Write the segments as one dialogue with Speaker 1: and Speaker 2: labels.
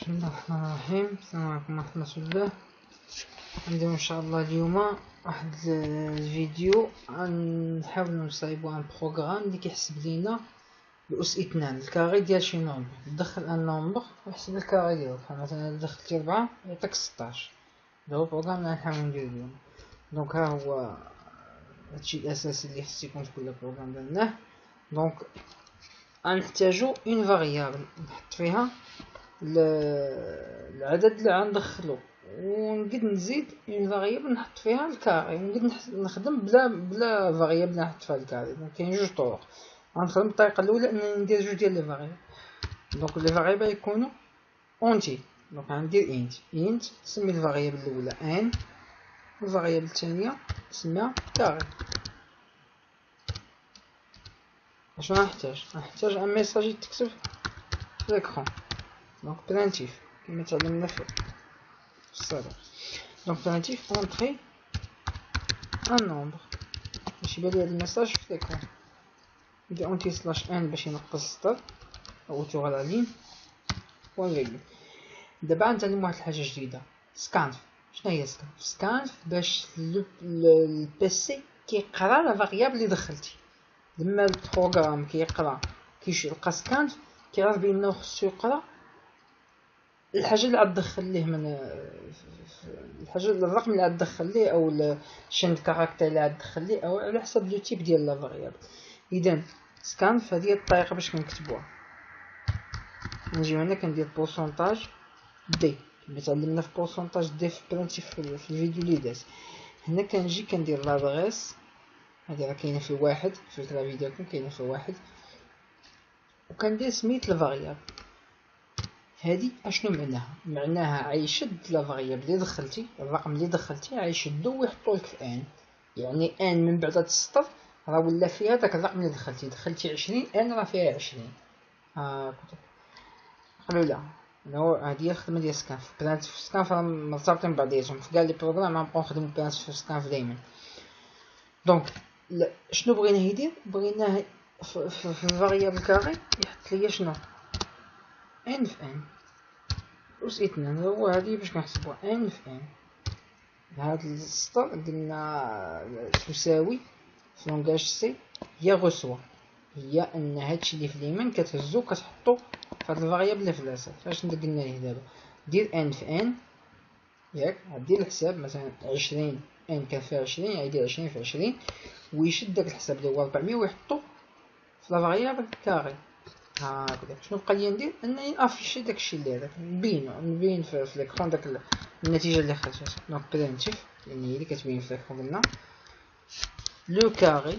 Speaker 1: بسم الله الرحمن الرحيم. السلام عليكم ورحمة الله. نديرو ان شاء الله اليوم واحد الفيديو نحاول نصايبو ان بروغرام اللي كيحسب لينا الاس اثنان الكاري ديال شي نومبر. تدخل ان نومبر ويحسب الكاري ديالو، بحال مثلا دخلتي 4 يعطيك 16. هذا هو البروغرام اللي نحاول نديرو اليوم. دونك ها هو هادشي الاساسي اللي خص يكون في كل بروغرام درناه. دونك غنحتاجو اون فاريابل نحط فيها العدد اللي غندخلو، ونقد نزيد اون فاريابل نحط فيها الكاري، ونقد نخدم بلا فاريابل نحط فيها الكاري. دونك كاين جوج طرق. غنخدم بالطريقه الاولى انني ندير جوج ديال لي فاريابل. دونك لي فاريابل يكونوا اونتي. دونك غندير انت نسمي الفاريابل الاولى ان، والفاريابل الثانيه نسميها كاري. اش غنحتاج ان ميساج يتكتب في الاكرون. دونك برينتيف كما تعلمنا في السابق. دونك برينتيف اونطري ان نومبر باش يبان لي هاد الميساج في الاكرون. ندير اونتي سلاش ان باش ينقص السطر او توغ لا لين بوان فيغول. دابا غنتعلم واحد الحاجه جديده، سكانف. شنو هي سكانف؟ سكانف باش البيسي كيقرا لا فاريابل اللي دخلتي. لما البروغرام كيقرا كيلقى سكانف كيعرف بانه خصو يقرا الحاجه اللي غتدخل ليه من الحاجه الرقم اللي غتدخل ليه او الشند كاركتير اللي غتدخل ليه او على حسب لو تيب ديال لا فاريابل. اذا سكانف هذه هي الطريقه باش كنكتبوها. نجيو هنا كندير بورسونتاج دي كما تعلمنا في بورسونتاج دي في برينتيف في الفيديو اللي داز. هنا كنجي كندير لادريس، هذه راه كاينه في واحد في الكلافي ديالكم، كاينه في واحد، وكندير سميت الفاريابل. هذه اشنو معناها عيشد لا فاريابل اللي دخلتي، الرقم اللي دخلتي عيشدو ويحطوا لك في ان. يعني ان من بعد السطر راه ولا فيها داك الرقم اللي دخلتي 20 ان راه فيها 20. قالوا لا هذه هي الخدمه ديال سكانف. برينتيف في سكانف مرتبطين ببعضياتهم في كاع لي بروغرام. غنبقاو نخدمو برينتيف في سكانف دائما. دونك شنو بغينا يدير؟ بغيناه في الفاريابل كاري يحط ليا شنو ان في ان أس اثنان. هو هادي باش كنحسبوها ان في ان. هاد السطر قلنا تساوي في لونغاج سي هي غوسوا، هي ان هادشي اللي في اليمين كتهزو كتحطو في هاد الفاريابل اللي في اليسار. فاش قلنا ليه دابا دير ان في ان، ياك غدير الحساب مثلا 20 ان كان فيها 20 غيدير 20 في 20 ويشد داك الحساب اللي هو 400 ويحطو في لا فاريابل كاري. هكذا. شنو بقى لي ندير؟ انني نافيشي داكشي اللي هذاك نبين في ليكرون داك النتيجه اللي خرجت. دونك برينتيف لان هي اللي كتبين في ليكرون قلنا لو كاري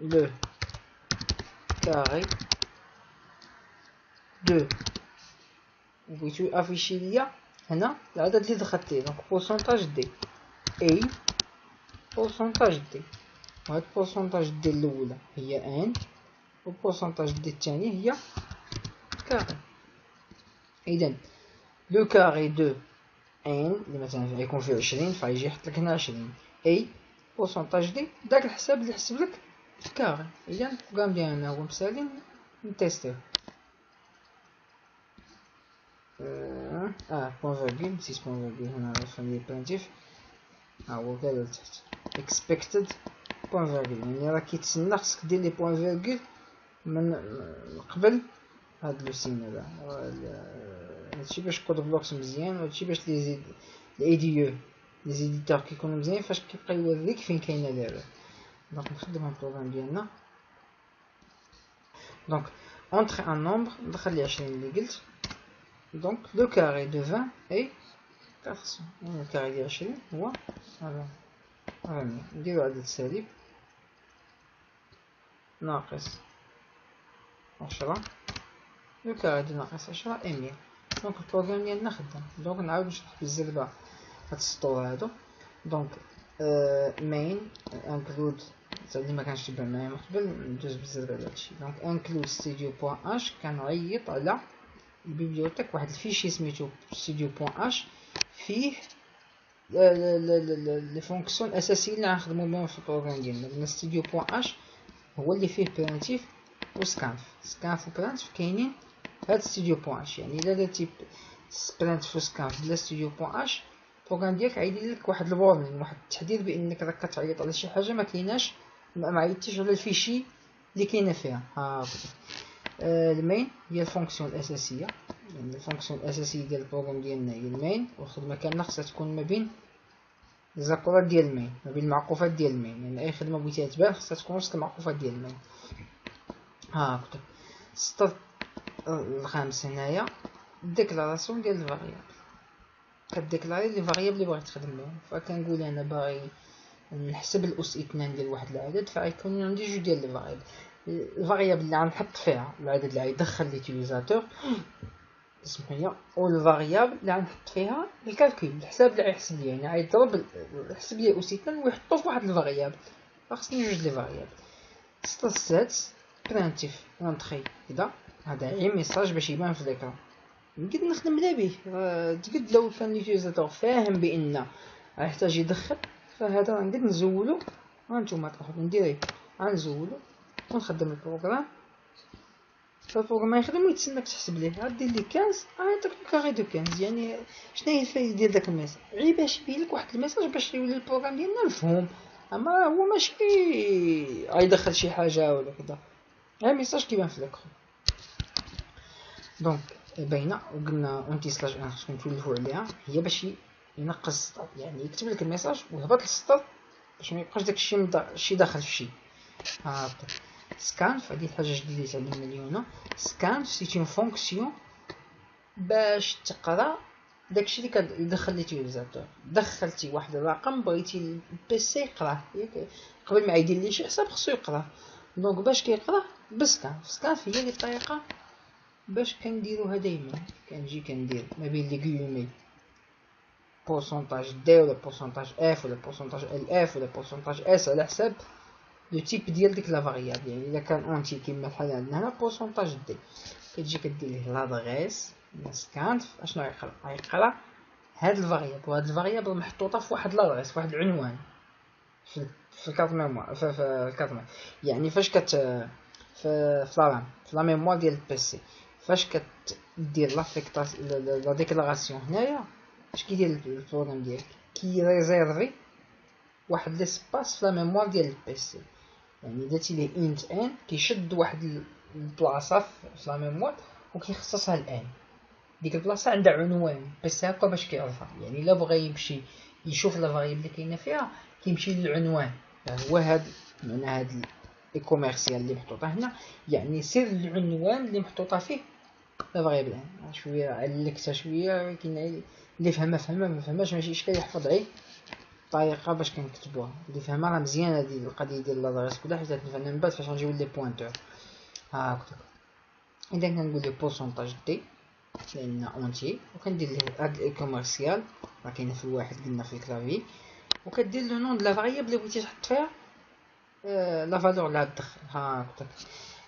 Speaker 1: دو بغيتو افيشي ليا هنا العدد اللي دخلتيه. دونك بورسونتاج دي اي بورسونتاج دي، وهاد بورسونتاج دي الاولى هي ان، والبورسونتاج دي الثانيه هي كاري. اذا لو كاري دو ان اللي مثلا غيكون فيه 20 فيجي يحط لك هنا 20 اي بورسونتاج دي داك الحساب اللي حسب لك في كاري. اذا البروغرام ديالنا هو مثالي نتيستيو. بوان فيرغول نسيت بوان فيرغول هنا في برينتيف. ها هو كاع لتحت expected بوان فيرغول، يعني راه كيتسنى خصك دير لي بوان فيرغول من قبل هاد لو سين هذا. هادشي باش كود بلوكس مزيان، وهادشي باش لي زيد الاي دي يو لي زيديتور كيكونوا مزيان فاش كيبقى يوريك فين كاينه ليرور. دونك نخدم البروغرام ديالنا. دونك اونطري ان نومبر ندخل لي 20 اللي قلت. دونك لو كاري دو 20 اي 400. لو كاري ديال 20 هو هذا. نديرو عدد سالب ناقص 10. لو كاري ديال ناقص 10 اي 100. دونك البروغرام ديالنا خدام. دونك نعاود نشرح بالزربه هاد السطور هادو. دونك مين انكلود اللي ما كانش تبع معايا من قبل ندوز بالزربه على هادشي. دونك انكلود ستوديو بوان اش كنعيط على البيبليوتيك واحد الفيشي سميتو ستوديو بوان اش فيه لي فونكسيون الاساسيين اللي غنخدمو بهم في البروغرام ديالنا. قلنا ستوديو بوان اش هو اللي فيه برينتيف وسكانف. سكانف وبرينتيف كاينين هاد ستوديو بوان اش، يعني الا درتي سبرينت في سكانف بلا ستوديو بوان اش البروغرام ديالك عيدير لك واحد الورنين، واحد التحذير بانك راك كتعيط على شي حاجه ما كايناش، ما عيطتيش على الفيشي اللي كاينه فيها. ها المين هي الفونكسيون الاساسيه، يعني الفونكسيون الاساسيه ديال البروغرام ديالنا هي المين، والخدمه كامله خصها تكون ما بين الزاكورات ديال المين، ما بين المعقوفات ديال المين، يعني اي خدمه بغيتيها تبان خصها تكون وسط المعقوفات ديال المين. ها كتب السطر الخامس هنايا ديكلاراسيون ديال الفاريابل، كديكلاري لي فاريابل اللي باغي تخدم بهم. فكنقول انا باغي نحسب الاس اثنان ديال واحد العدد، فغيكون عندي جوج ديال لي فاريابل. الفاريابل اللي غنحط فيها العدد اللي غيدخل ليوتيليزاتور اسمها، والفاريابل اللي غنحط فيها الكالكول الحساب اللي غيحسب لي، يعني غيضرب يحسب لي اس اثنان ويحطو في واحد الفاريابل، خاصني جوج لي فاريابل. السطر السادس برينتيف اونطري كدا، هذا غير ميساج باش يبان في الاكران، نقد نخدم بلا به. تقد لو كان اليوتيليزاتور فاهم بان غيحتاج يدخل، فهذا غنقد نزولو، هانتوما تلاحظوا ندير غنزولو ونخدم البروغرام، فالبروغرام يخدم ويتسناك تحسب ليه. غدير لي 15 غيعطيك كاري دو 15. يعني شنو هي الفايده ديال داك الميساج؟ غير باش يبين لك واحد الميساج باش يولي البروغرام ديالنا مفهوم، اما هو ماشي غيدخل شي حاجه ولا كذا، غير ميساج كيبان في الاكرون. دونك باينه، وقلنا اونتي سلاش ان خصكم تولفوا عليها، هي باش ينقص السطر، يعني يكتب لك الميساج ويهبط للسطر باش ما يبقاش داكشي شي داخل في شي. هاكا سكانف هذه الحاجه جديده اللي تعلمنا اليوم. سكانف سي اون فونكسيون باش تقرا داكشي اللي كيدخل ليوتيليزاتور. دخلتي واحد الرقم بغيتي البيسي يقراه، قبل ما يدير لي شي حساب خصو يقراه، دونك باش كيقراه بسكانف. سكانف هي اللي الطريقه باش كنديروها دايما، كنجي كندير ما بين لي غيومي بورسونتاج دي ولا بورسونتاج اف ولا بورسونتاج ال اف ولا بورسونتاج اس على حساب لو تيب ديال ديك لا فاريابل. يعني الا كان اونتي كيما بحال عندنا هنا بورسونتاج دي، كتجي كدير ليه لادريس سكانف اشنو غيقرا هاد الفاريابل، وهاد الفاريابل محطوطه في واحد لادريس، في واحد العنوان في الكارت ميموار، في الكارت ميموار. يعني فاش في لا ميموار ديال البيسي، فاش كدير لا ديكلاراسيون هنايا، اش كيدير البروغرام ديالك؟ كيريزيرفي واحد ليسباس في لا ميموار ديال البيسي. يعني درتي ليه انت ان كيشد واحد البلاصه في لا ميموار وكيخصصها الان، ديك البلاصه عندها عنوان بس هكا باش كيعرفها. يعني الا بغى يمشي يشوف لا فاريابل اللي كاينه فيها كيمشي للعنوان، هو هاد معنى هاد لي كوميرسيال اللي محطوطه هنا، يعني سير العنوان اللي محطوطه فيه لا فاريابل. شويه علقتها شويه، كاين اللي فهمها ما فهماش ماشي اشكال، يحفظ غير الطريقه باش كنكتبوها. اللي فهمها راه مزيان هذه القضيه ديال لادريس كلها، حيت غنفهمها من بعد فاش غنجيو لي بوينتور. هاكا اذا كنقول لي بورسونتاج دي لان اونتي، وكندير ليه هاد كوميرسيال راه كاينه في الواحد قلنا في الكلافي، وكدير لو نون د لا فاريابل اللي بغيتي تحط فيها لا فالور اللي غتدخل. هاكا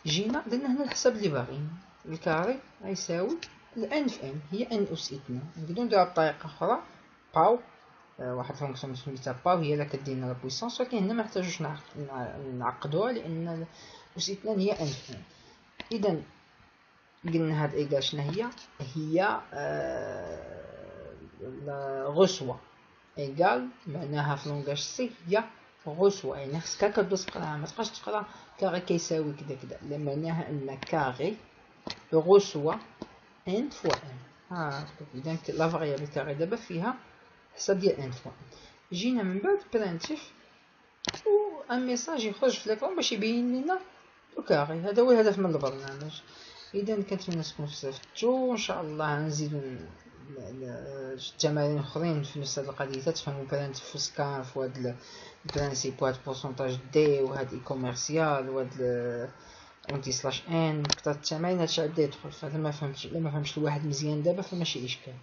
Speaker 1: جينا درنا هنا الحساب اللي باغيين، الكاري غيساوي الان في ان، هي ان اس 2. نقدروا نديرها بطريقه اخرى، باو واحد الفونكسيون سميتها باو هي اللي كدير لنا لا بويسونس، ولكن هنا ما نحتاجوش نعقدوها لان اس 2 هي ان في ان. اذا قلنا هاد ايكال شنو هي غسوة ايكال، معناها في لونغاج سي هي غسوة، يعني خصك كدوز تقراها، ما تبقاش تقرا كاري كيساوي كذا كذا، لا معناها ان كاري غسوة ان فوا ان. اذا لا فاريابل كاري دابا فيها حساب ديال ان فوا ان. جينا من بعد برينتيف و ان ميساج يخرج في ليكرون باش يبين لنا الكاري. هذا هو الهدف من البرنامج. اذا كنتمنى تكونوا استفدتوا، ان شاء الله نزيدوا التمارين اخرين في نفس هذه القضيه، تفهموا برينتيف في سكانف وهاد البرانسيب وهاد بورسونتاج دي وهاد اي كوميرسيال وهاد اونتي سلاش ان. كثر التمارين هادشي بدا يدخل، فاذا ما فهمتش الواحد مزيان دابا فماشي اشكال.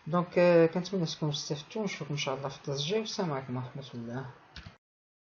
Speaker 1: دونك كنتمنى تكونوا استفدتوا، نشوفكم ان شاء الله في الدرس الجاي، والسلام عليكم ورحمه الله.